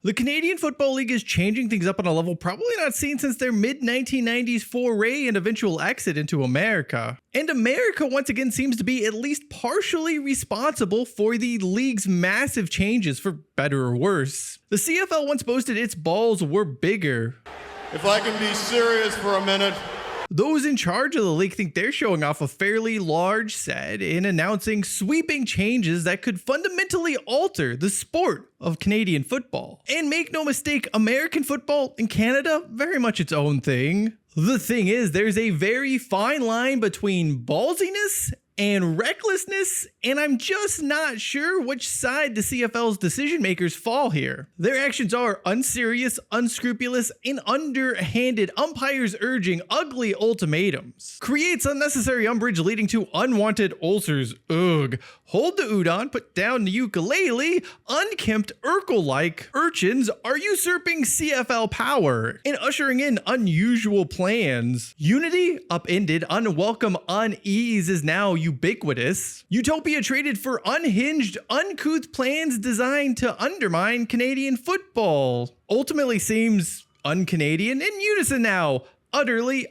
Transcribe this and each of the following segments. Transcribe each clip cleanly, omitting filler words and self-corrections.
The Canadian Football League is changing things up on a level probably not seen since their mid-1990s foray and eventual exit into America. And America once again seems to be at least partially responsible for the league's massive changes, for better or worse. The CFL once boasted its balls were bigger. If I can be serious for a minute. Those in charge of the league think they're showing off a fairly large set in announcing sweeping changes that could fundamentally alter the sport of Canadian football. And make no mistake, American football in Canada, very much its own thing. The thing is, there's a very fine line between ballsiness and recklessness, and I'm just not sure which side the CFL's decision makers fall here. Their actions are unserious, unscrupulous, and underhanded, umpires urging ugly ultimatums. Creates unnecessary umbrage leading to unwanted ulcers, ugh. Hold the udon, put down the ukulele, unkempt Urkel-like urchins are usurping CFL power and ushering in unusual plans. Unity upended, unwelcome unease is now ubiquitous. Utopia traded for unhinged, uncouth plans designed to undermine Canadian football. Ultimately seems un-Canadian in unison now. Utterly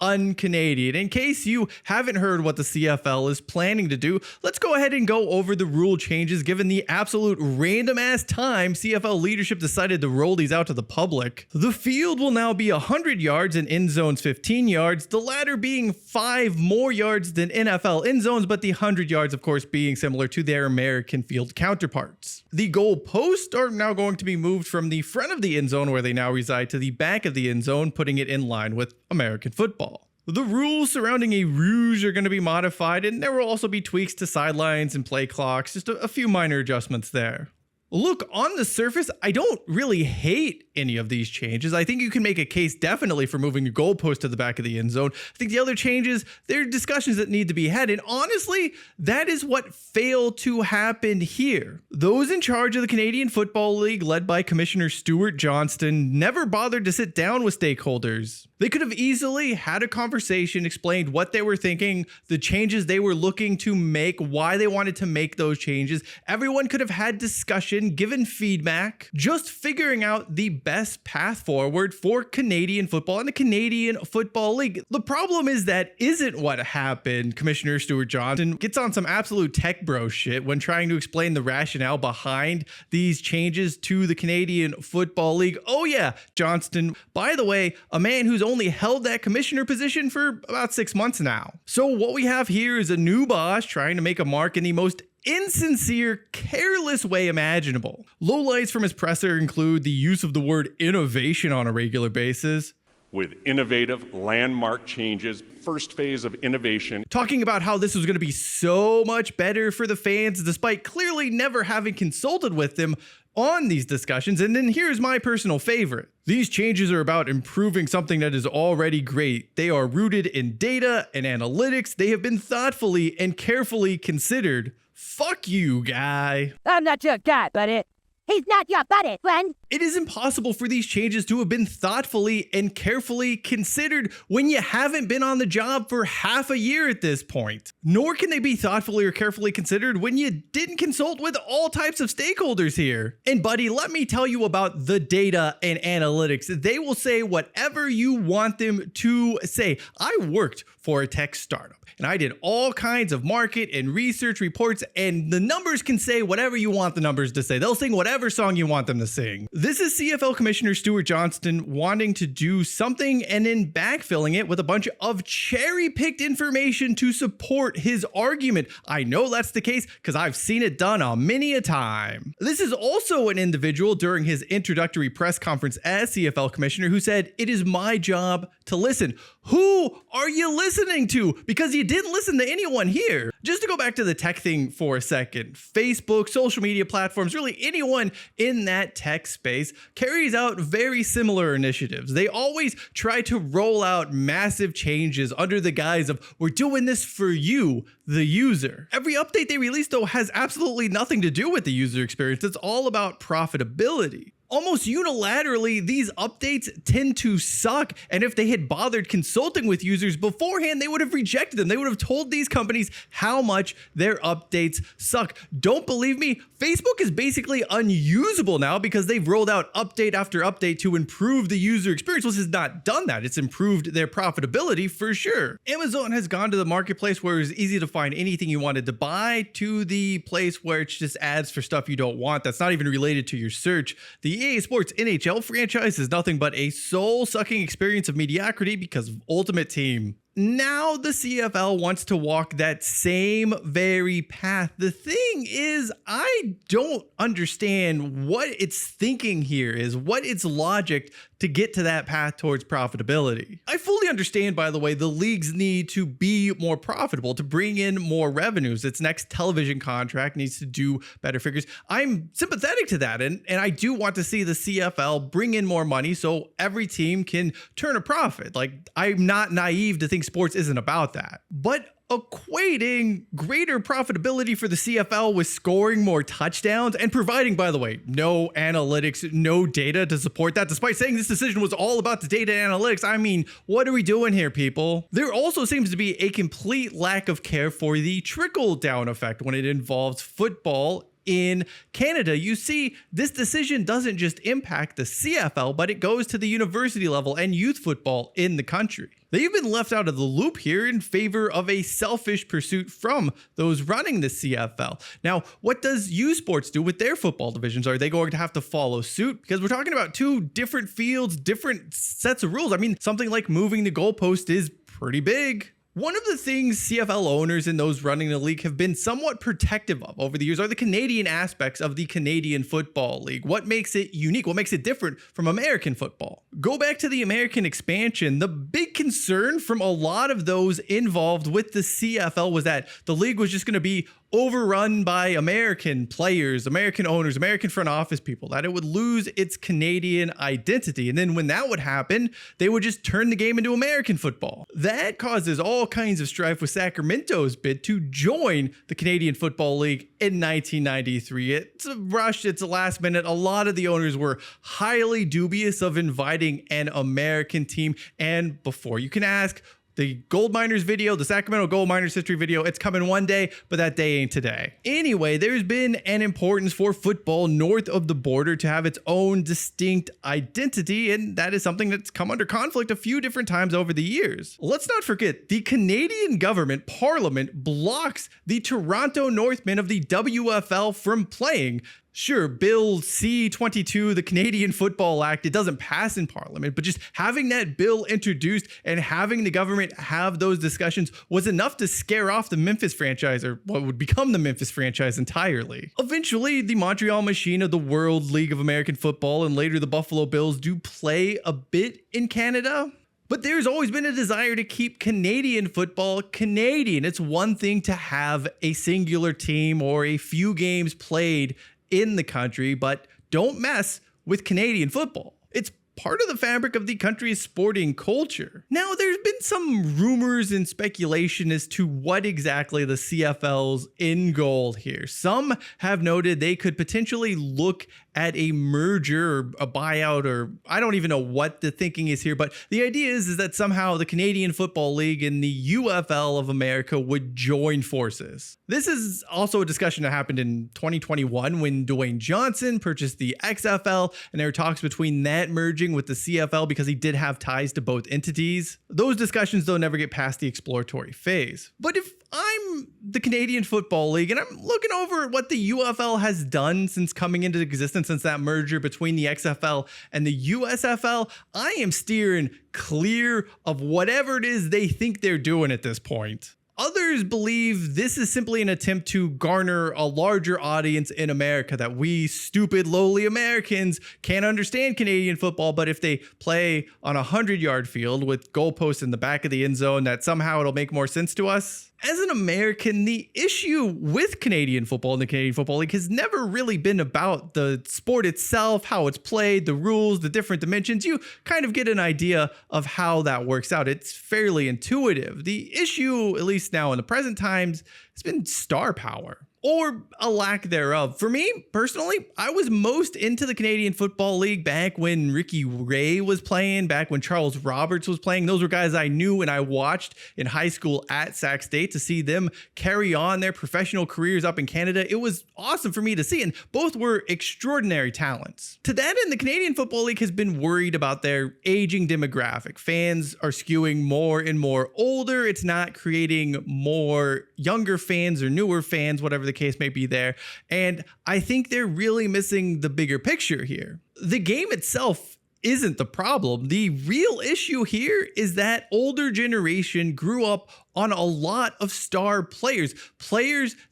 un-Canadian. In case you haven't heard what the CFL is planning to do, let's go ahead and go over the rule changes given the absolute random ass time CFL leadership decided to roll these out to the public. The field will now be 100 yards and end zones 15 yards, the latter being 5 more yards than NFL end zones, but the 100 yards of course being similar to their American field counterparts. The goal posts are now going to be moved from the front of the end zone where they now reside to the back of the end zone, putting it in line with American football. The rules surrounding a rouge are going to be modified, and there will also be tweaks to sidelines and play clocks, just a few minor adjustments there. Look, on the surface, I don't really hate any of these changes. I think you can make a case definitely for moving your goalpost to the back of the end zone. I think the other changes, there are discussions that need to be had. And honestly, that is what failed to happen here. Those in charge of the Canadian Football League, led by Commissioner Stewart Johnston, never bothered to sit down with stakeholders. They could have easily had a conversation, explained what they were thinking, the changes they were looking to make, why they wanted to make those changes. Everyone could have had discussion, given feedback, just figuring out the best path forward for Canadian football and the Canadian Football League. The problem is that isn't what happened. Commissioner Stewart Johnston gets on some absolute tech bro shit when trying to explain the rationale behind these changes to the Canadian Football League. Oh yeah, Johnston, by the way, a man who's only held that commissioner position for about 6 months now. So what we have here is a new boss trying to make a mark in the most insincere, careless way imaginable. Lowlights from his presser include the use of the word innovation on a regular basis. With innovative landmark changes, first phase of innovation. Talking about how this was going to be so much better for the fans despite clearly never having consulted with them on these discussions. And then here's my personal favorite. These changes are about improving something that is already great. They are rooted in data and analytics. They have been thoughtfully and carefully considered. Fuck you, guy. I'm not your guy, buddy. He's not your buddy, friend. It is impossible for these changes to have been thoughtfully and carefully considered when you haven't been on the job for half a year at this point. Nor can they be thoughtfully or carefully considered when you didn't consult with all types of stakeholders here. And buddy, let me tell you about the data and analytics. They will say whatever you want them to say. I worked for a tech startup, and I did all kinds of market and research reports, and the numbers can say whatever you want the numbers to say. They'll sing whatever song you want them to sing. This is CFL Commissioner Stewart Johnston wanting to do something and then backfilling it with a bunch of cherry-picked information to support his argument. I know that's the case because I've seen it done many a time. This is also an individual during his introductory press conference as CFL Commissioner who said, "It is my job to listen." Who are you listening to? Because you didn't listen to anyone here. Just to go back to the tech thing for a second, Facebook, social media platforms, really anyone in that tech space carries out very similar initiatives. They always try to roll out massive changes under the guise of, we're doing this for you, the user. Every update they release though has absolutely nothing to do with the user experience. It's all about profitability. Almost unilaterally, these updates tend to suck, and if they had bothered consulting with users beforehand, they would have rejected them. They would have told these companies how much their updates suck. Don't believe me? Facebook is basically unusable now because they've rolled out update after update to improve the user experience. Well, this has not done that. It's improved their profitability for sure. Amazon has gone to the marketplace where it's easy to find anything you wanted to buy to the place where it's just ads for stuff you don't want that's not even related to your search. The EA Sports NHL franchise is nothing but a soul-sucking experience of mediocrity because of Ultimate Team. Now the CFL wants to walk that same very path. The thing is, I don't understand what its thinking here is, what its logic to get to that path towards profitability. I fully understand, by the way, the leagues need to be more profitable to bring in more revenues. Its next television contract needs to do better figures. I'm sympathetic to that, and I do want to see the CFL bring in more money so every team can turn a profit. Like, I'm not naive to think sports isn't about that. But equating greater profitability for the CFL with scoring more touchdowns and providing, by the way, no analytics, no data to support that, despite saying this decision was all about the data and analytics. I mean, what are we doing here, people? There also seems to be a complete lack of care for the trickle-down effect when it involves football in Canada. You see, this decision doesn't just impact the CFL, but it goes to the university level and youth football in the country. They've been left out of the loop here in favor of a selfish pursuit from those running the CFL. Now, what does U Sports do with their football divisions? Are they going to have to follow suit? Because we're talking about two different fields, different sets of rules. I mean, something like moving the goalpost is pretty big. One of the things CFL owners and those running the league have been somewhat protective of over the years are the Canadian aspects of the Canadian Football League. What makes it unique? What makes it different from American football? Go back to the American expansion. The big concern from a lot of those involved with the CFL was that the league was just going to be overrun by American players, American owners, American front office people, that it would lose its Canadian identity. And then when that would happen, they would just turn the game into American football. That causes all kinds of strife with Sacramento's bid to join the Canadian Football League in 1993. It's a rush, it's a last minute. A lot of the owners were highly dubious of inviting an American team. And before you can ask, the Gold Miners video, the Sacramento Gold Miners history video, it's coming one day, but that day ain't today. Anyway, there's been an importance for football north of the border to have its own distinct identity, and that is something that's come under conflict a few different times over the years. Let's not forget, the Canadian government parliament blocks the Toronto Northmen of the WFL from playing. Sure, Bill C-22, the Canadian Football Act, it doesn't pass in Parliament, but just having that bill introduced and having the government have those discussions was enough to scare off the Memphis franchise, or what would become the Memphis franchise entirely. Eventually, the Montreal Machine of the World League of American Football and later the Buffalo Bills do play a bit in Canada. But there's always been a desire to keep Canadian football Canadian. It's one thing to have a singular team or a few games played in the country, but don't mess with Canadian football. It's part of the fabric of the country's sporting culture. Now, there's been some rumors and speculation as to what exactly the CFL's end goal here. Some have noted they could potentially look at a merger or a buyout, or I don't even know what the thinking is here, but the idea is that somehow the Canadian Football League and the UFL of America would join forces. This is also a discussion that happened in 2021 when Dwayne Johnson purchased the XFL, and there were talks between that merging with the CFL because he did have ties to both entities. Those discussions, though, never get past the exploratory phase. But if I'm the Canadian Football League and I'm looking over at what the UFL has done since coming into existence, since that merger between the XFL and the USFL, I am steering clear of whatever it is they think they're doing at this point. Others believe this is simply an attempt to garner a larger audience in America, that we stupid, lowly Americans can't understand Canadian football, but if they play on a 100-yard field with goalposts in the back of the end zone, that somehow it'll make more sense to us. As an American, the issue with Canadian football and the Canadian Football League has never really been about the sport itself, how it's played, the rules, the different dimensions. You kind of get an idea of how that works out. It's fairly intuitive. The issue, at least now in the present times, has been star power. or a lack thereof. For me, personally, I was most into the Canadian Football League back when Ricky Ray was playing, back when Charles Roberts was playing. Those were guys I knew and I watched in high school at Sac State. To see them carry on their professional careers up in Canada, it was awesome for me to see, and both were extraordinary talents. To that end, the Canadian Football League has been worried about their aging demographic. Fans are skewing more and more older. It's not creating more younger fans or newer fans, whatever the case may be there. And I think they're really missing the bigger picture here. The game itself isn't the problem. The real issue here is that older generation grew up on a lot of star players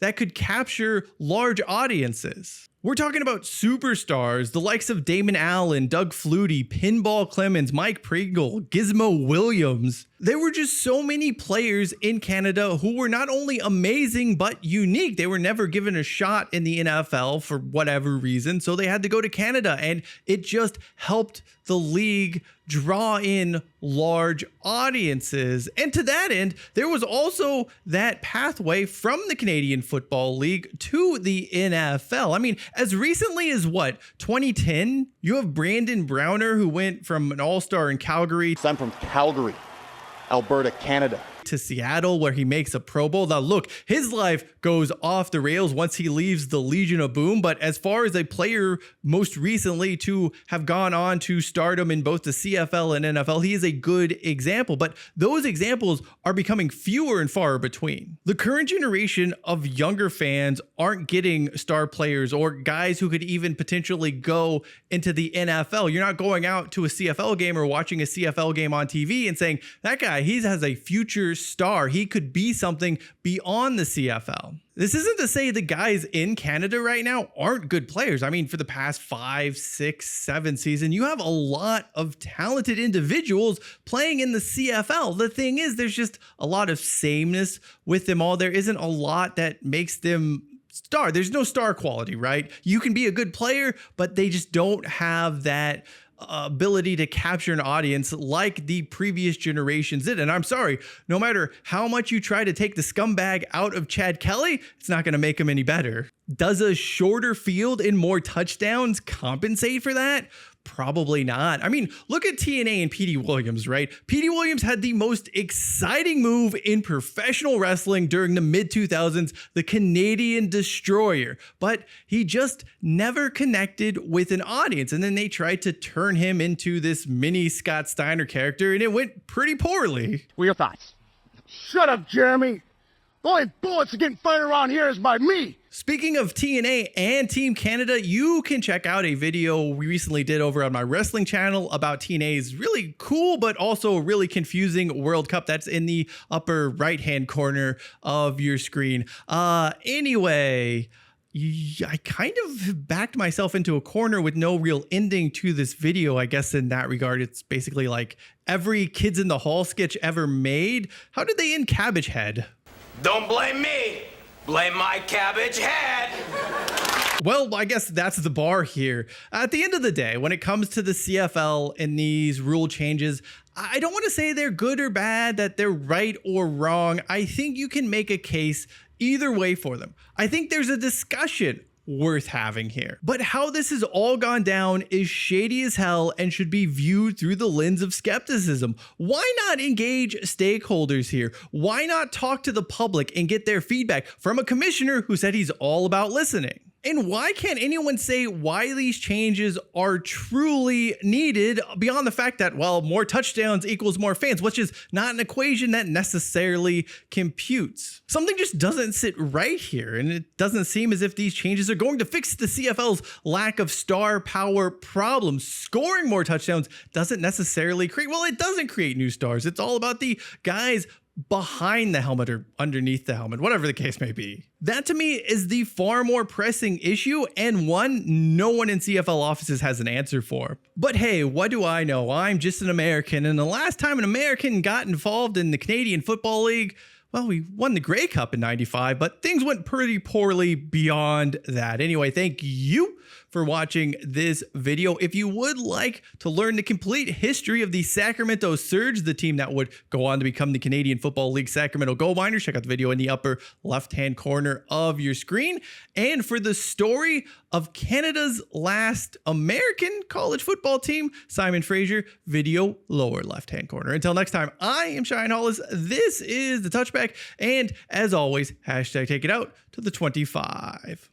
that could capture large audiences. We're talking about superstars, the likes of Damon Allen, Doug Flutie, Pinball Clemens, Mike Pringle, Gizmo Williams. There were just so many players in Canada who were not only amazing, but unique. They were never given a shot in the NFL for whatever reason, so they had to go to Canada, and it just helped the league draw in large audiences. And to that end, there was also that pathway from the Canadian Football League to the NFL. I mean, as recently as 2010, you have Brandon Browner, who went from an all-star in Calgary. I'm from Calgary, Alberta, Canada, to Seattle, where he makes a Pro Bowl. Now look, his life goes off the rails once he leaves the Legion of Boom, but as far as a player most recently to have gone on to stardom in both the CFL and NFL, he is a good example, but those examples are becoming fewer and far between. The current generation of younger fans aren't getting star players or guys who could even potentially go into the NFL. You're not going out to a CFL game or watching a CFL game on TV and saying, that guy, he has a future star. He could be something beyond the CFL. This isn't to say the guys in Canada right now aren't good players. I mean, for the past 5, 6, 7 seasons, you have a lot of talented individuals playing in the CFL. The thing is, there's just a lot of sameness with them all. There isn't a lot that makes them star. There's no star quality, right? You can be a good player, but they just don't have that ability to capture an audience like the previous generations did. And I'm sorry, no matter how much you try to take the scumbag out of Chad Kelly, it's not going to make him any better. Does a shorter field and more touchdowns compensate for that? Probably not. I mean, look at TNA and Petey Williams, right? Petey Williams had the most exciting move in professional wrestling during the mid-2000s, the Canadian Destroyer, but he just never connected with an audience. And then they tried to turn him into this mini Scott Steiner character, and it went pretty poorly. What are your thoughts? Shut up, Jeremy. The only bullets are getting fired around here is by me. Speaking of TNA and Team Canada, you can check out a video we recently did over on my wrestling channel about TNA's really cool but also really confusing World Cup. That's in the upper right-hand corner of your screen. Anyway, I kind of backed myself into a corner with no real ending to this video. I guess in that regard, it's basically like every Kids in the Hall sketch ever made. How did they end Cabbage Head? Don't blame me. Blame my cabbage head. Well, I guess that's the bar here. At the end of the day, when it comes to the CFL and these rule changes, I don't want to say they're good or bad, that they're right or wrong. I think you can make a case either way for them. I think there's a discussion worth having here. But how this has all gone down is shady as hell and should be viewed through the lens of skepticism. Why not engage stakeholders here? Why not talk to the public and get their feedback from a commissioner who said he's all about listening? And why can't anyone say why these changes are truly needed beyond the fact that, well, more touchdowns equals more fans, which is not an equation that necessarily computes. Something just doesn't sit right here, and it doesn't seem as if these changes are going to fix the CFL's lack of star power problems. Scoring more touchdowns doesn't necessarily create, well, it doesn't create new stars. It's all about the guys behind the helmet or underneath the helmet, whatever the case may be. That to me is the far more pressing issue, and one no one in CFL offices has an answer for. But hey, what do I know? I'm just an American, and the last time an American got involved in the Canadian Football League, well, we won the Grey Cup in '95, but things went pretty poorly beyond that. Anyway, thank you for watching this video. If you would like to learn the complete history of the Sacramento Surge, the team that would go on to become the Canadian Football League Sacramento Gold Miners, check out the video in the upper left-hand corner of your screen. And for the story of Canada's last American college football team, Simon Fraser, video lower left-hand corner. Until next time, I am Cheyenne Hollis. This is The Touchback. And as always, hashtag take it out to the 25.